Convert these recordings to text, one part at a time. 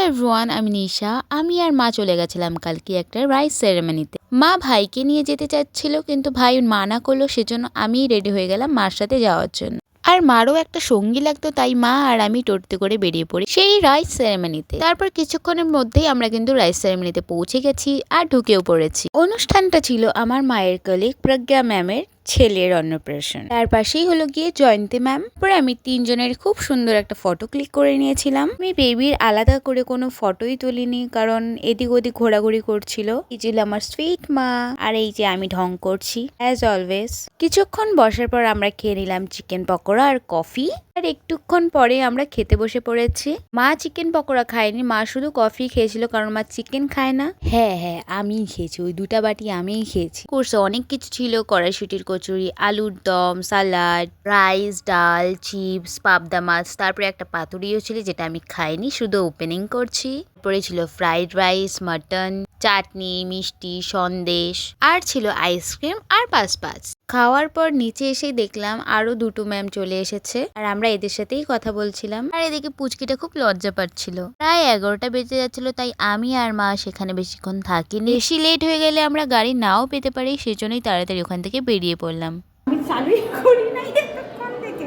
Everyone, আমি নিশা। আমি আর মা চলে গেছিলাম কালকে একটা রাইস সেরেমনিতে। মা ভাইকে নিয়ে যেতে চাচ্ছিল, কিন্তু ভাই মানা করলো, সেজন্য আমি রেডি হয়ে গেলাম মার সাথে যাওয়ার জন্য। আর মারও একটা সঙ্গী লাগতো, তাই মা আর আমি টোটোতে করে বেরিয়ে পড়ি সেই রাইস সেরেমনিতে। তারপর কিছুক্ষণের মধ্যেই আমরা কিন্তু রাইস সেরেমনিতে পৌঁছে গেছি আর ঢুকেও পড়েছি। অনুষ্ঠানটা ছিল আমার মায়ের কলিগ প্রজ্ঞা ম্যামের ছেলের অন্নপ্রাশন। তার পাশেই হলো গিয়ে জয়ন্তী ম্যাম। পরে আমি তিনজনের খুব সুন্দর একটা ফটো ক্লিক করে নিয়েছিলাম। আমি বেবির আলাদা করে কোনো ফটোই তুলিনি, কারণ এদিক ওদিক ঘোরাঘুরি করছিল। এই ছিল আমার সুইট মা, আর এই যে আমি ঢং করছি অ্যাজ অলওয়েজ। কিছুক্ষণ বসার পর আমরা খেয়ে নিলাম চিকেন পকোড়া আর কফি। আর একটুক্ষণ পরে আমরা খেতে বসে পড়েছি। মা চিকেন পকোড়া খায়নি, মা শুধু কফি খেয়েছিল, কারণ মা চিকেন খায় না। হ্যাঁ, আমিই খেয়েছি, ওই দুটা বাটি আমিই খেয়েছি। কোর্সে অনেক কিছু ছিল, কড়াইশুটির কচুরি, আলুর দম, সালাড, রাইস, ডাল, চিপস, পাবদা মাছ, তারপরে একটা পাতুরিও ছিল যেটা আমি খাইনি, শুধু ওপেনিং করছি। তারপরে ছিল ফ্রাইড রাইস, মাটন, চাটনি, মিষ্টি, সন্দেশ, আর ছিল আইসক্রিম আর পাঁচ। খাওয়ার পর নিচে এসে দেখলাম আরো দুটো ম্যাম চলে এসেছে, আর আমরা এদের সাথেই কথা বলছিলাম। আর এদিকে পুচকিটা খুব লজ্জা পাচ্ছিল। প্রায় 11টা বেজে যাচ্ছিল, তাই আমি আর মা সেখানে বেশিক্ষণ থাকিনি। বেশি লেট হয়ে গেলে আমরা গাড়ি নাও পেতে পারি, সেজন্যই তাড়াতাড়ি ওখান থেকে বেরিয়ে পড়লাম। আমি চালুই করি নাই এতক্ষণ থেকে।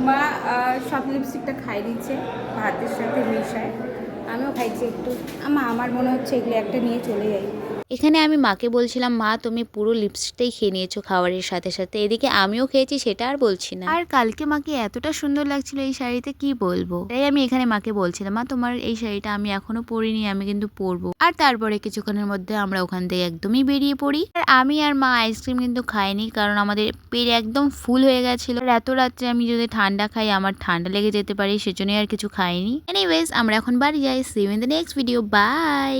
মা সব লিপস্টিকটা খাই দিচ্ছে ভাতের সাথে মিশায়, আমিও খাইছি একটু। আমার মনে হচ্ছে এগুলো একটা নিয়ে চলে যাই। এখানে আমি মাকে বলছিলাম, মা তুমি পুরো লিপস্টিকটাই খেয়ে নিয়েছো খাবারের সাথে সাথে। এদিকে আমিও খেয়েছি, সেটা আর বলছি না। আর কালকে মাকে এতটা সুন্দর লাগছিল এই শাড়িতে, কি বলবো। তাই আমি এখানে মাকে বলছিলাম, মা তোমার এই শাড়িটা আমি এখনো পরিনি, আমি কিন্তু পরবো। আর তারপরে কিছুক্ষণের মধ্যে আমরা ওখান থেকে একদমই বেরিয়ে পড়ি। আর আমি আর মা আইসক্রিম কিন্তু খাইনি, কারণ আমাদের পেট একদম ফুল হয়ে গেছিল। আর এত রাত্রে আমি যদি ঠান্ডা খাই, আমার ঠান্ডা লেগে যেতে পারে, সেজন্যই আর কিছু খাইনি। এনিওয়েজ, আমরা এখন বাড়ি যাই। See you in the next video. By.